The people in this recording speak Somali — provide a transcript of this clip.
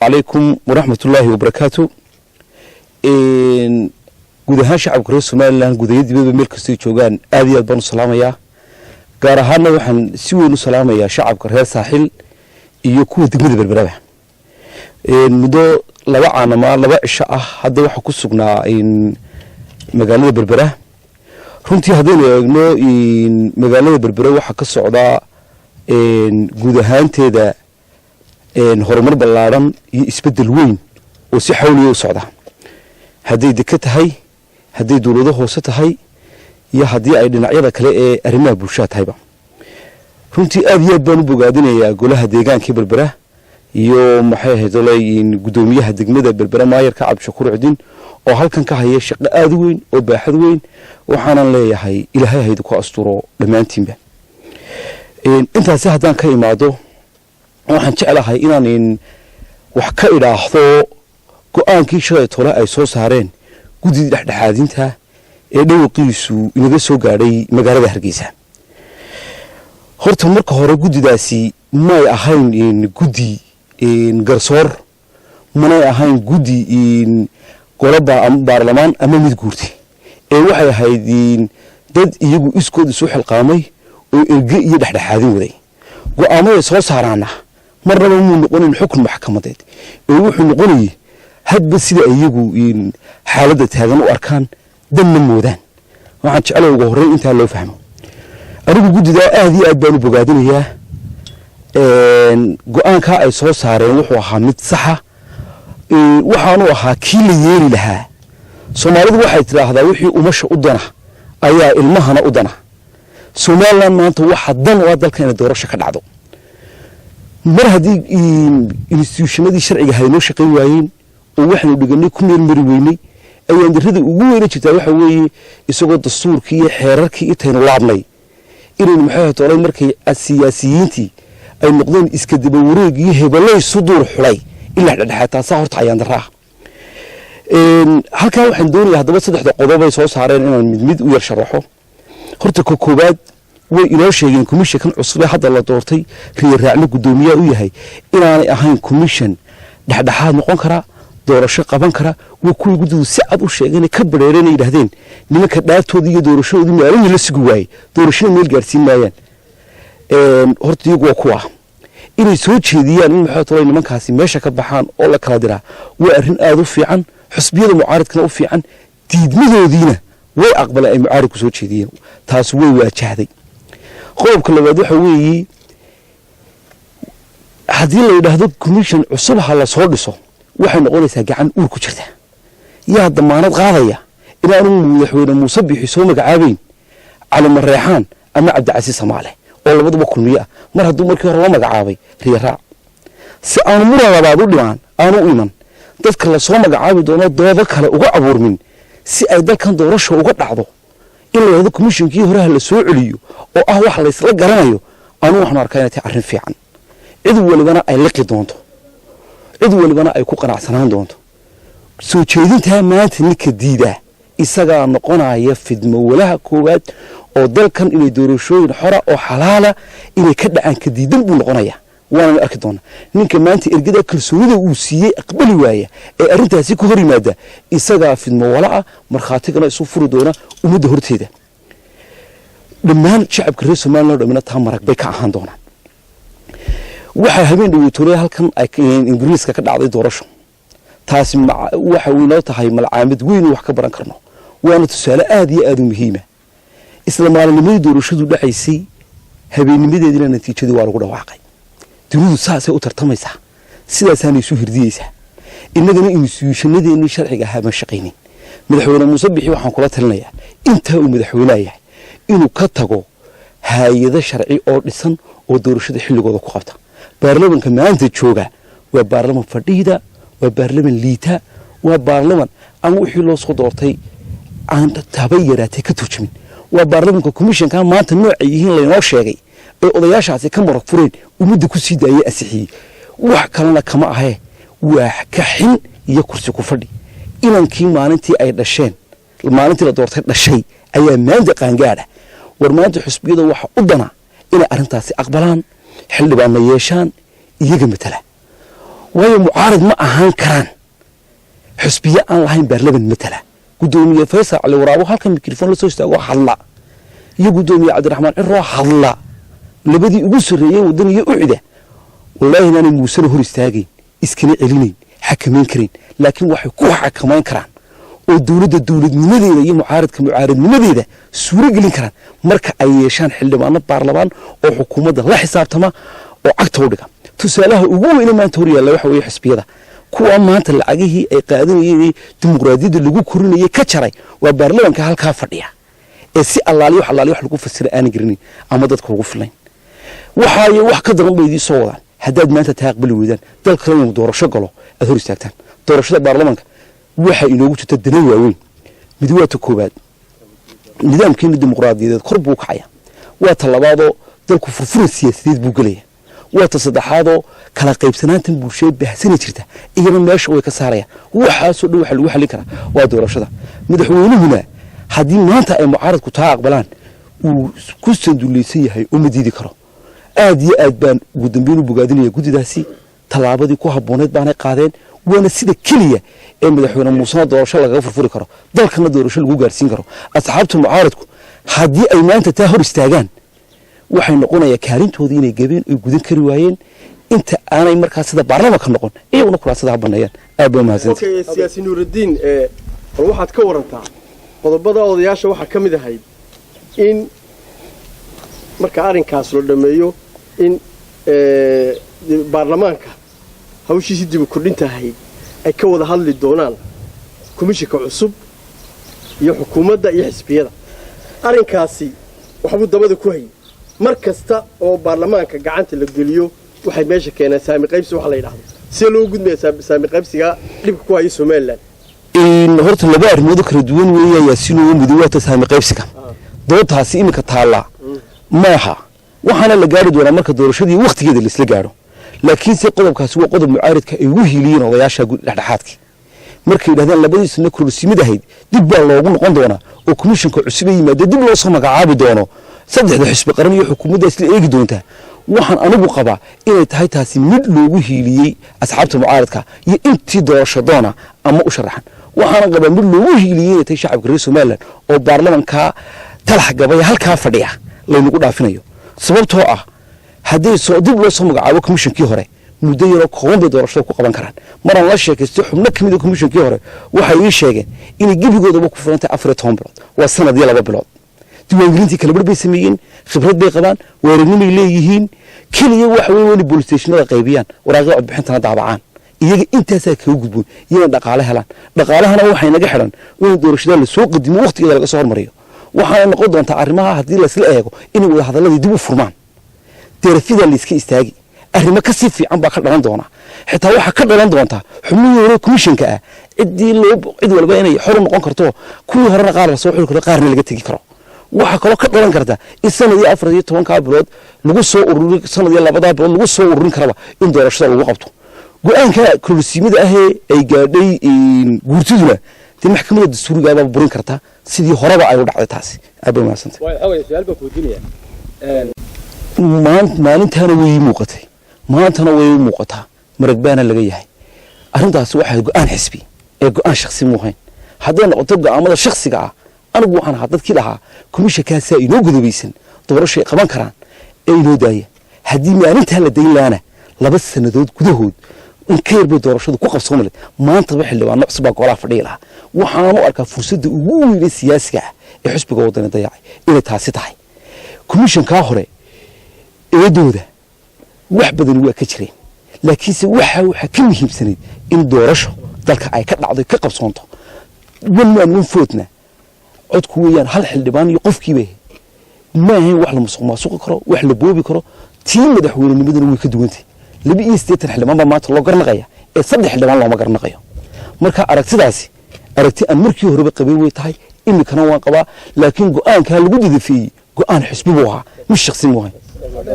عليكم ورحمة الله وبركاته. gudahaan shacabka reer Soomaaliland gudayadii meel kasta joogan aad iyo aad baan u salaamayaa gaar ahaan waxaan si weyn u salaamayaa shacabka reer Saaxil iyo kuwa degmada Berbera muddo laba caanama laba cisho ah hadda waxa ku sugnaa magaalada Berbera runtii hadaynu eegno magaalada Berbera waxa ka socda gudahaanteeda horumar ballaaran iyo isbedel weyn oo si xawli ah u socda haddii deka tahay haddii dawladda hoose tahay iyo haddii ay dhinacyada kale ee arrimaha bulshada tahayba runtii aad iyo aad baan u bogaadinayaa golaha deegaanka Berbera iyo maxay ahayd gudoomiyaha degmada Berbera maayarka Cabdishakuur Cudin oo halkan ka haya shaqo aad u weyn oo baaxad weyn waxaan leeyahay ilaahay haydu ku asturo dhamaantiinba intaas haddaan ka imaado waxaan jecelahay inaan wax ka idhaahdo go'aankii shalay tole ay soo saareen guddiga dhexdhexaadinta ee dhawqiisu inaga soo gaadhay magaalada Hargeysa horta marka hore guddidaasi ma ahayn guddi garsoor ma ahayn guddi golaba baarlamaan ama mid guurti ee waxay ahayd dad iyagu iskood isu xilqaamay oo erge iyo dhexdhexaadin waday go'aamada soo saarana marnaba muu noqonin xukun maxkamadeed ee wuxuu noqonayay hadba sida iyagu xaaladda taagan u arkaan danna moodaan waxaan jecelahay ugu horreyn inta loo fahmo anigu guddida aad iyo aad baan u bogaadinayaa go'aanka ay soo saareen wuxuu ahaa mid saxa waxaanu ahaa kii la yeeli lahaa Soomaalidu waxay tiraahdaa wixii umasha u dana ayaa ilmahana u dana Soomaaliland maanta waxa dan u dalkan doorasho ka dhacdo mar haddii institutionadii sharciga haynoo shaqeyn waayeen oo waxaanu dhiganay ku meel mari weynay ayaan dirada ugu weyn jirtaa waxa weeye isagoo dastuurkii iyo xeerarkii intaynu laabnay inaynu maxay toolay markay siyaasiyiintii ay noqdeen iska daba wareeg iyo hebelay sudur xulay ilaa dhexdhexaad saa horta ayaan daraa halka waxaan doonayaa hadaba saddexda qodob ay soo saareen inaan mid u yar sharaxo horta koobaad way inoo sheegeen commission cusub hadda la doortay raacna gudoomiyaha u yahay inaanay ahayn commission dhexdhexaad noqon kara doorasho qaban kara way ku gudidu si cad u sheegeen ka bareereen yiraahdeen nimanka dhaartoodii iyo doorashadoodii maalin la sugu waayay doorashada meel gaarsiin maayaan horta iyagu waa kuwa inay soo jeediyaan in maxay tahay nimankaasi meesha ka baxaan oo la kala diraa waa arrin aad u fiican xusbiyada mucaaradkana u fiican diidmadoodiina way aqbalay ay mucaarid ku soo jeediyeen taas way waajahday qodobka labaad waxa weeye haddii la yiraahdo commission cusub ha la soo dhiso waxay noqonaysaa gacan uur ku jirta yaa damaanad qaadaya inaanu madaxweyne Muuse Bixi soo magacaabeyn Cali Mareexaan ama Cabdicasiis Samaale oo labaduba kulmiye mar hadduu markii hore la magacaabay riyaa si aan muran labaad u dhimaan aanu u iman dadka la soo magacaabi doono doodo kale uga abuurmin si ay dalkan doorasho uga dhacdo in la yiraahdo commissionkii hore la soo celiyo oo ah wax la isla garanayo aanu waxaan arkaa inay tahay arrin fiican cid walibana ay liqi doonto cid walibana ay ku qanacsanaan doonto soo jeedinta maanta ninka diida isaga noqonaya fidmo walaha koowaad oo dalkan inay doorashooyin xora oo xalaala inay ka dhacaan ka diidan buu noqonaya waana arki doona ninka maanta ergada kalsoonida uu siiyay aqbali waaya ee arintaasi ku hor yimaada isaga fidmo walaa markhaatigana isu furi doona umada horteeda dhammaan shacabka reer Soomaaliland dhamina taa marag bay ka ahaan doonaan waxa habeen dhaweytoolee halkan ay Ingiriiska ka dhacday doorasho taasi waxa weynoo tahay malcaamid weyn wax ka baran karno waana tusaale aad iyo aad u muhiim ah isla maalinimada doorashadu dhacaysay habeennimadeedina natiijadu waa lagu dhawaaqay dunidu saasay u tartamaysaa sidaasaan isu hirdiyaysaa innagana institutionadeennii sharciga ahaa ma shaqaynin madaxweyne Muuse Bixi waxaan kula talinayaa inta uu madaxweynaha yahay inuu ka tago hay'ado sharci oo dhisan oo doorashada xilligooda ku qabta baarlamaanka maanta jooga waa baarlamaan fadhiida waa baarlamaan liita waa baarlamaan aan wixii loo soo doortay aan tabayiraatay ka turjumin waa baarlamaanka commissionka maanta nooc ay yihiin la inoo sheegay ee odayaashaasi ka marag fureen umada ku sii daayay asixiyay wax kalena kama ahay waa ka xin iyo kursi ku fadhi inankii maalintii ay dhasheen maalintii la doortay dhashay ayaa maanta qaangaadha war maanta xusbiyada waxa u dana in arintaasi aqbalaan xildhibaanna yeeshaan iyaga matala waayo mucaarad ma ahaan karaan xusbiye aan lahayn baarlaman matala gudoomiye Faysal Cali Waraabo halkan mikrofon la soo istaago hadla iyo gudoomiye Cabdiraxmaan Cirro hadla labadii ugu sareeyay wadaniga u cida wallahi inaan muusar hor istaagay iskana celinayn xakameyn karin laakiin waxay ku xakameyn karaan oo dawladnimadeeda iyo mucaaradnimadeeda suuro gelin karaan marka ay yeeshaan xildhibaano baarlamaan oo xukuumadda la xisaabtama oo cagta u dhiga tusaalaha ugu weyn maanta hor yaalla waxa weeye xisbiyada kuwa maanta lacagihii ay qaadanayeen dimuqraadiyadda lagu korinayay ka jaray waa baarlamaanka halka fadhiya ee si allaaliyo wax lagu fasiro aan garinin ama dadka ugu filayn waxay wax ka daran bay soo wadaan haddaad maanta taaqbali weydaan dalka inuu doorasho galo aad hor istaagtaan doorashada baarlamaanka waxa inoogu jirta dalal waaweyn mid waa ta koobaad nidaamkeena dimuqraadiyadeed kor buu kacaya waa ta labaadoo dalku furfuran siyaasadeed buu galaya waa ta saddexaadoo kala qaybsanaantan bulshada baahsan jirta iyana meesha way ka saarayaan waxaasoo dhan waxa lagu xallin karaa waa doorashada madaxweynuhuna haddii maanta ay mucaaradku taa aqbalaan uu ku sanduulaysan yahay oo ma diidi karo aad iyo aad baan ugu dambeyn u bogaadinaya guddidaasi tallaabadii ku habbooneed baanay qaadeen waana sida keliya ee madaxweyne muuse doorasho lagaga furfuri karo dalkana doorasho lagu gaarsiin karo asxaabta mucaaradku haddii ay maanta taa hor istaagaan waxay noqonayaa kaalintoodii inay gabeen ay gudan kari waayeen inta aanay markaa sida baarlamaanka noqon iyaguna kuraasada ha banneeyaan aad baa mahadsantahay siyaasi nuurudiin bal waxaad ka warantaa qodobada odayaasha waxaa ka mid ahayd in marka arrinkaas loo dhameeyo in baarlamaanka hawshiisii dib u kordhintahay ay ka wada hadli doonaan komishinka cusub iyo xukuumadda iyo xisbiyada arrinkaasi waxbuu dabada ku hayay mar kasta oo baarlamaanka gacanta la geliyo waxay meesha keeneen saami qaybsi waxa la yiraahdo si loo gudmeeyaa saami qaybsiga dhibka ku haya Soomaaliland horta laba arrimood kala duwan weeyay yaasiinoo midowata saami qaybsiga doodtaasi imika taala maaha waxaana la gaari doonaa marka doorashadii waqtigeeda la isla gaaro laakiin si qodobkaasi waa qodob mucaaradka ay ugu hiiliyeen odayaasha dhexdhexaadka markay yiraahdaan labadii sano kursimada ahayd dib baa loogu noqon doonaa oo komishinka cusub yimaado dib loo soo magacaabi doono saddexda xisbi qaran iyo xukuumadda isla eegi doonta waxaan anigu qabaa inay tahay taasi mid loogu hiiliyey asxaabta mucaaradka iyo intii doorasho doona ama u sharaxan waxaan qabaa mid loogu hiiliyey inay tahay shacabka reer Soomaaliland oo baarlamaanka talax gabay halka fadhiya laynagu dhaafinayo sababtoo ah haddii soo dib loo soo magacaabo komishinkii hore muddo yar kooban bay doorashada ku qaban karaan maraan la sheekaysto xubno kamid ah komishinkii hore waxay ii sheegeen in gibigoodaba ku furantay 14 bilood waa sanad iyo 2 bilood diiwaangelintii kala bar bay sameeyeen khibrad bay qabaan weerarnimay leeyihiin kaliya waxa weyn police stationada qaybiyaan waraaqo codbixintana daabacaan iyaga intaasaa kaga gudboon iyana dhaqaale helaan dhaqaalahana waxay naga xiran in doorashada la soo qadimo waqtigeeda laga soo hormariyo waxaana noqon doonta arrimaha haddii la isla eego in wada hadalladii dib u furmaan deerafida la iska istaagi arrimo ka sii fiican baa ka dhalan doona xitaa waxa ka dhalan doonta xubnihii komishinka ah cid walba inay xor noqon karto kuwii horena qaar la soo xiri karo qaarna laga tagi karo waxa kale ka dhalan karta in sanadii 14 bilood lagu soo ururin sanadii 2 bilood lagu soo ururin karaba in doorashada lagu qabto go'aanka kursimada ah ay gaadhay guurtiduna tii maxkamadda dastuuriga baa burin karta sidii horeba ay u dhacday taasi aad maasanta way su'aal baa ku diinaya maalintaana way muuqatay maantana way muuqataa marag baana laga yahay arrintaas waxa go'aan xisbi ee go'aan shakhsi muuhayn haddii noqoto go'aamada shakhsiga ah anigu waxaan ahaa dadkii lahaa komishinkaas ay inoo gudobaysan doorasho ay qaban karaan ee inoo daaya haddii maalintaa la dayn laana 2 sanadood gudahood in ka yarba doorashadu ku qabsoon lahayd maanta waxa xildhibaano cusub baa golaha fadhiya lahaa waxaan u arkaa fursadda ugu weyn ee siyaasiga ah ee xisbiga wadani dayacay inay taasi tahay komishinka hore eedooda wax badan waa ka jireen laakiinse waxa ka muhiimsanayd in doorasho dalka ay ka dhacdo ka qabsoonto wan footna codku weeyaan hal xildhibaan iyo qofkiiba ma ahayn wax la musuqmaasuqi karo wax la boobi karo tii madaxweynenimaduna way ka duwantay 82 xildhibaan baa maanta loo garnaqaya ee 3 xildhibaan looma garnaqayo marka aragtidaasi aragti aan markii horeba qabay way tahay imikana waan qabaa laakiin go'aanka lagu didafiyay go'aan xisbi buu ahaa mid shakhsi muuhayn